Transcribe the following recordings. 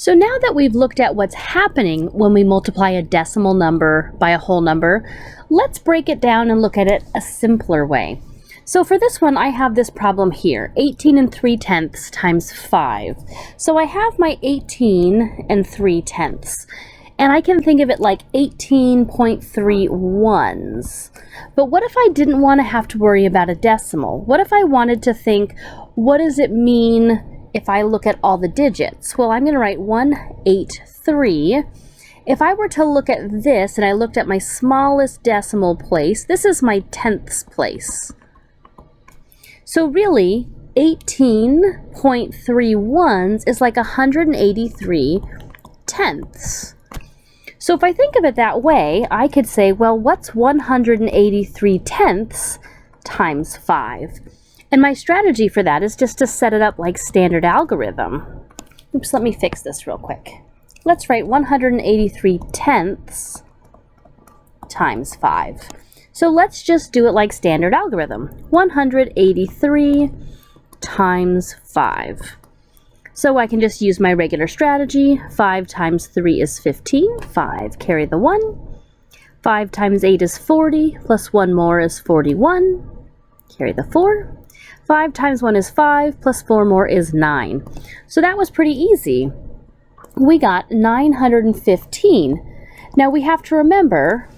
So now that we've looked at what's happening when we multiply a decimal number by a whole number, let's break it down and look at it a simpler way. So for this one, I have this problem here, 18 3/10 times 5. So I have my 18 3/10, and I can think of it like 18.3 ones. But what if I didn't want to have to worry about a decimal? What if I wanted to think, what does it mean if I look at all the digits? Well, I'm going to write 183. If I were to look at this and I looked at my smallest decimal place, this is my tenths place. So really, 18.3 ones is like 183 tenths. So if I think of it that way, I could say, well, what's 183 tenths times 5? And my strategy for that is just to set it up like standard algorithm. Oops, let me fix this real quick. Let's write 183 tenths times 5. So let's just do it like standard algorithm. 183 times 5. So I can just use my regular strategy. 5 times 3 is 15. 5, carry the 1. 5 times 8 is 40, plus 1 more is 41. Carry the 4. 5 times 1 is 5, plus 4 more is 9. So that was pretty easy. We got 915. Now we have to remember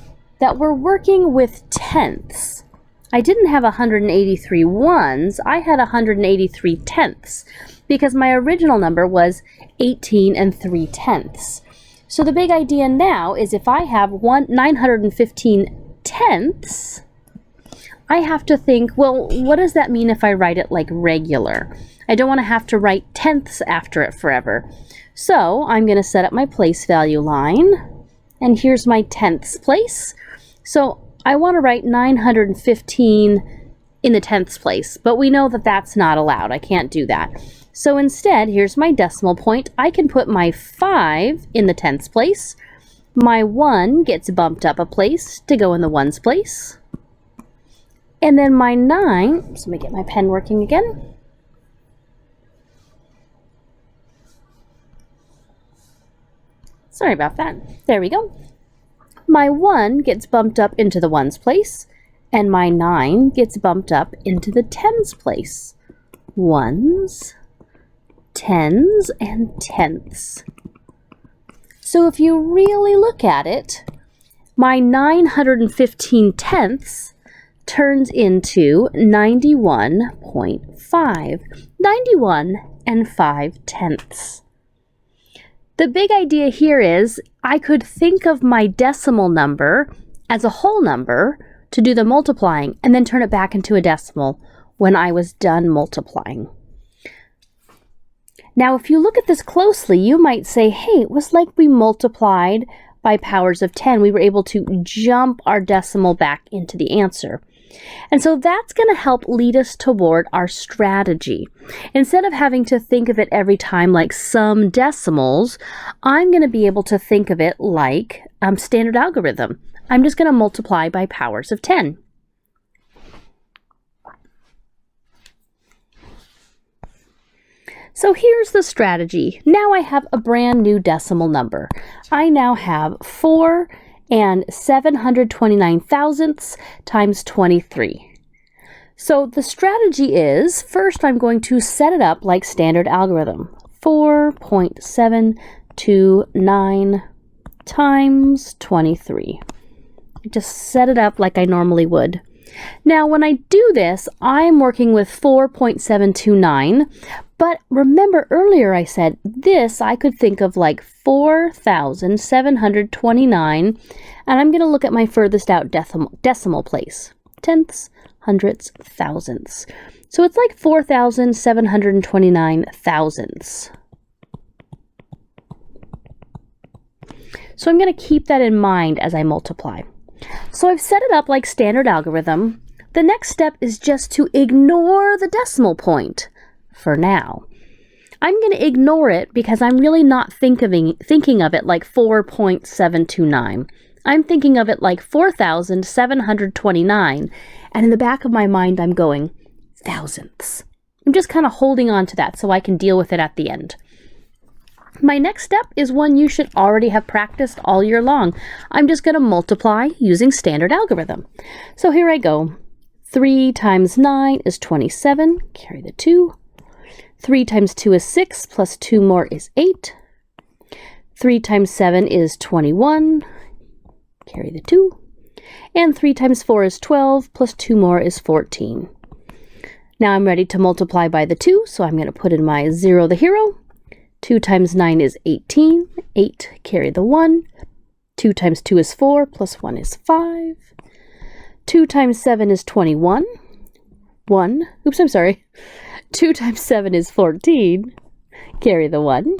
that we're working with tenths. I didn't have 183 ones, I had 183 tenths because my original number was 18 3/10. So the big idea now is if I have 915 tenths, I have to think, well, what does that mean if I write it like regular? I don't want to have to write tenths after it forever. So I'm going to set up my place value line, and here's my tenths place. So I want to write 915 in the tenths place, but we know that that's not allowed. I can't do that. So instead, here's my decimal point. I can put my 5 in the tenths place. My 1 gets bumped up a place to go in the ones place. And then my 9, so let me get my pen working again. Sorry about that. There we go. My 1 gets bumped up into the ones place, and my 9 gets bumped up into the tens place. Ones, tens, and tenths. So if you really look at it, my 915 tenths turns into 91.5. 91 5/10. The big idea here is I could think of my decimal number as a whole number to do the multiplying and then turn it back into a decimal when I was done multiplying. Now, if you look at this closely, you might say, hey, it was like we multiplied by powers of 10. We were able to jump our decimal back into the answer. And so that's going to help lead us toward our strategy. Instead of having to think of it every time like some decimals, I'm going to be able to think of it like standard algorithm. I'm just going to multiply by powers of 10. So here's the strategy. Now I have a brand new decimal number. I now have 4 and 729 thousandths times 23. So the strategy is, first I'm going to set it up like standard algorithm. 4.729 times 23. Just set it up like I normally would. Now when I do this, I'm working with 4.729, but remember earlier I said this I could think of like 4,729, and I'm going to look at my furthest out decimal place. Tenths, hundredths, thousandths. So it's like 4,729 thousandths. So I'm going to keep that in mind as I multiply. So I've set it up like standard algorithm. The next step is just to ignore the decimal point for now. I'm going to ignore it because I'm really not thinking of it like 4.729. I'm thinking of it like 4,729, and in the back of my mind I'm going thousandths. I'm just kind of holding on to that so I can deal with it at the end. My next step is one you should already have practiced all year long. I'm just going to multiply using standard algorithm. So here I go. 3 times 9 is 27. Carry the 2. 3 times 2 is 6, plus 2 more is 8. 3 times 7 is 21. Carry the 2. And 3 times 4 is 12, plus 2 more is 14. Now I'm ready to multiply by the 2, so I'm going to put in my 0 the hero. 2 times 9 is 18. 8, carry the 1. 2 times 2 is 4, plus 1 is 5. 2 times 7 is 21. 2 times 7 is 14. Carry the 1.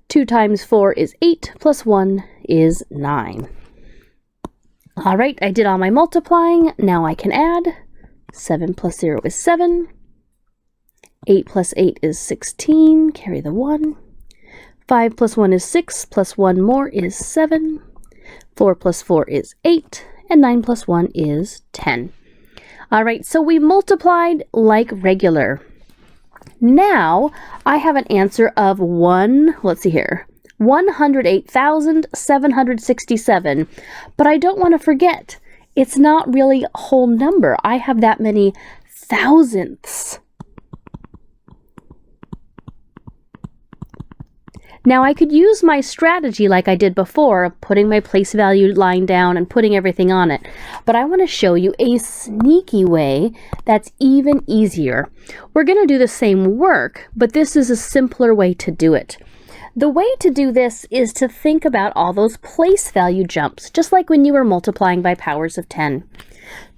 2 times 4 is 8, plus 1 is 9. All right, I did all my multiplying. Now I can add. 7 plus 0 is 7. 8 plus 8 is 16. Carry the 1. 5 plus 1 is 6, plus 1 more is 7. 4 plus 4 is 8. And 9 plus 1 is 10. All right, so we multiplied like regular. Now I have an answer of 108,767. But I don't want to forget, it's not really a whole number. I have that many thousandths. Now I could use my strategy like I did before, putting my place value line down and putting everything on it. But I want to show you a sneaky way that's even easier. We're going to do the same work, but this is a simpler way to do it. The way to do this is to think about all those place value jumps, just like when you were multiplying by powers of 10.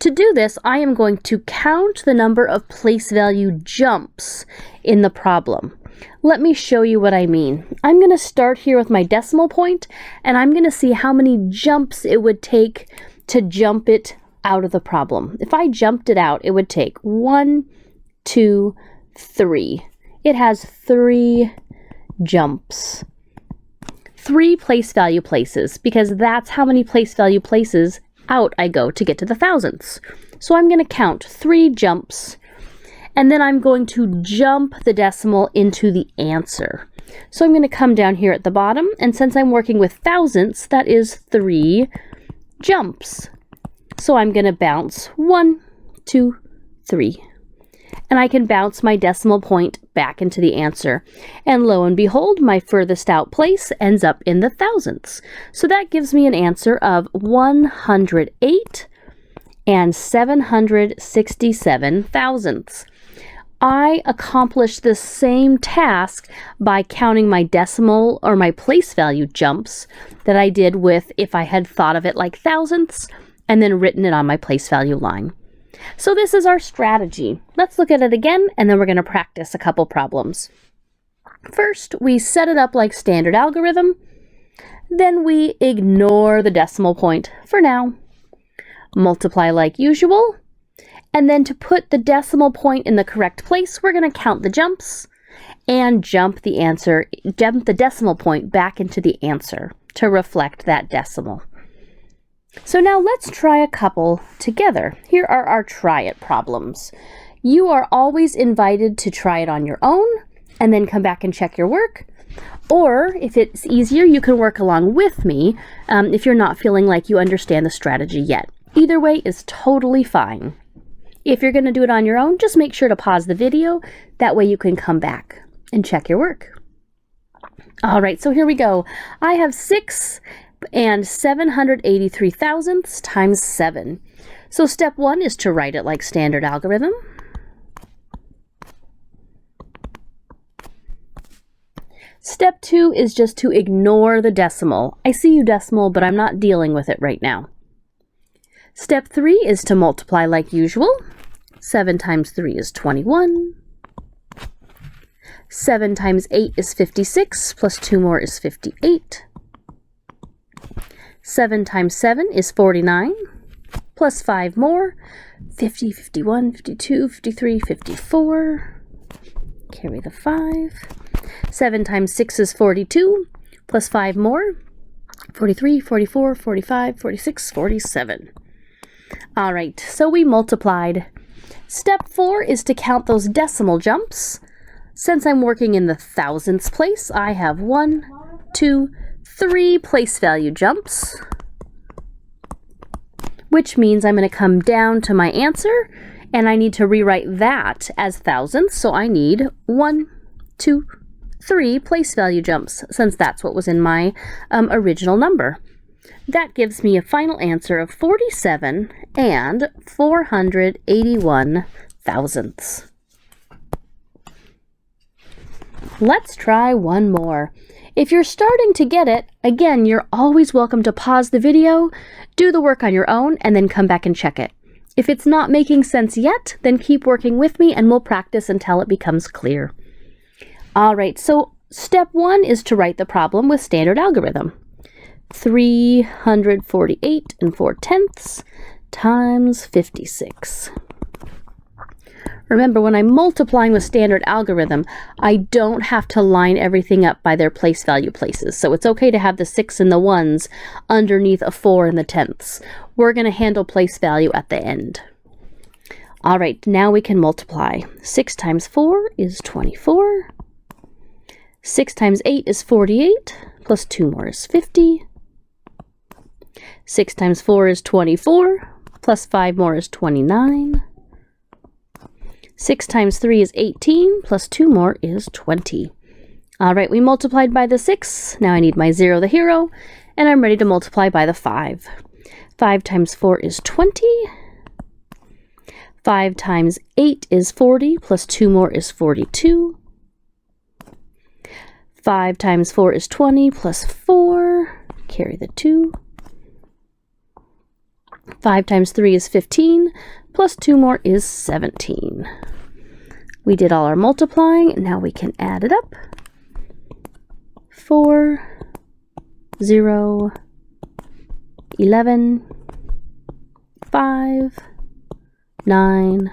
To do this, I am going to count the number of place value jumps in the problem. Let me show you what I mean. I'm going to start here with my decimal point, and I'm going to see how many jumps it would take to jump it out of the problem. If I jumped it out, it would take 1, 2, 3. It has 3 jumps. 3 place value places, because that's how many place value places out I go to get to the thousandths. So I'm going to count 3 jumps. And then I'm going to jump the decimal into the answer. So I'm going to come down here at the bottom, and since I'm working with thousandths, that is 3 jumps. So I'm going to bounce 1, 2, 3. And I can bounce my decimal point back into the answer. And lo and behold, my furthest out place ends up in the thousandths. So that gives me an answer of 108 and 767 thousandths. I accomplished the same task by counting my decimal or my place value jumps that I did with if I had thought of it like thousandths and then written it on my place value line. So this is our strategy. Let's look at it again, and then we're going to practice a couple problems. First, we set it up like standard algorithm. Then we ignore the decimal point for now. Multiply like usual. And then to put the decimal point in the correct place, we're going to count the jumps and jump the decimal point back into the answer to reflect that decimal. So now let's try a couple together. Here are our try it problems. You are always invited to try it on your own and then come back and check your work. Or if it's easier, you can work along with me if you're not feeling like you understand the strategy yet. Either way is totally fine. If you're going to do it on your own, just make sure to pause the video. That way you can come back and check your work. All right, so here we go. I have 6 and 783 thousandths times 7. So step 1 is to write it like standard algorithm. Step 2 is just to ignore the decimal. I see you decimal, but I'm not dealing with it right now. Step 3 is to multiply like usual. 7 times 3 is 21. 7 times 8 is 56, plus 2 more is 58. 7 times 7 is 49, plus 5 more, 50, 51, 52, 53, 54. Carry the 5. 7 times 6 is 42, plus 5 more, 43, 44, 45, 46, 47. All right, so we multiplied. Step 4 is to count those decimal jumps. Since I'm working in the thousandths place, I have 1, 2, 3 place value jumps, which means I'm going to come down to my answer, and I need to rewrite that as thousandths, so I need 1, 2, 3 place value jumps, since that's what was in my original number. That gives me a final answer of 47 and 481 thousandths. Let's try one more. If you're starting to get it, again, you're always welcome to pause the video, do the work on your own, and then come back and check it. If it's not making sense yet, then keep working with me and we'll practice until it becomes clear. All right, so step 1 is to write the problem with standard algorithm. 348 4/10 times 56. Remember, when I'm multiplying with standard algorithm, I don't have to line everything up by their place value places. So it's okay to have the 6 and the 1s underneath a 4 and the tenths. We're going to handle place value at the end. All right, now we can multiply. 6 times 4 is 24. 6 times 8 is 48, plus 2 more is 50. 6 times 4 is 24, plus 5 more is 29. 6 times 3 is 18, plus 2 more is 20. All right, we multiplied by the 6. Now I need my 0, the hero, and I'm ready to multiply by the 5. 5 times 4 is 20. 5 times 8 is 40, plus 2 more is 42. 5 times 4 is 20, plus 4, carry the 2. 5 times 3 is 15, plus 2 more is 17. We did all our multiplying, and now we can add it up. 4, 0, 11, 5, 9,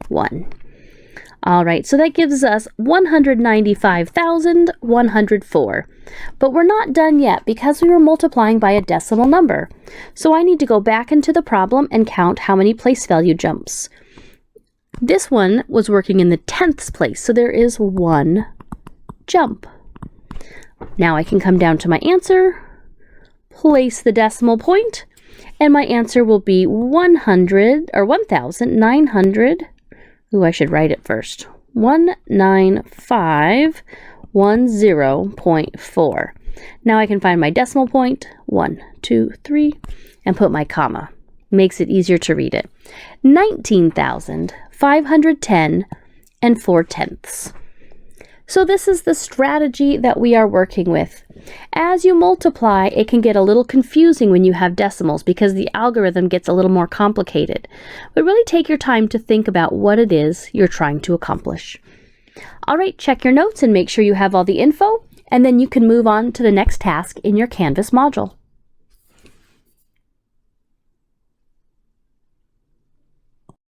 1. All right, so that gives us 195,104. But we're not done yet because we were multiplying by a decimal number. So I need to go back into the problem and count how many place value jumps. This one was working in the tenths place, so there is 1 jump. Now I can come down to my answer, place the decimal point, and my answer will be 1,900. Ooh, I should write it first. 19510.4. Now I can find my decimal point, 1, 2, 3, and put my comma. Makes it easier to read it. 19,510 4/10. So this is the strategy that we are working with. As you multiply, it can get a little confusing when you have decimals because the algorithm gets a little more complicated. But really take your time to think about what it is you're trying to accomplish. All right, check your notes and make sure you have all the info, and then you can move on to the next task in your Canvas module.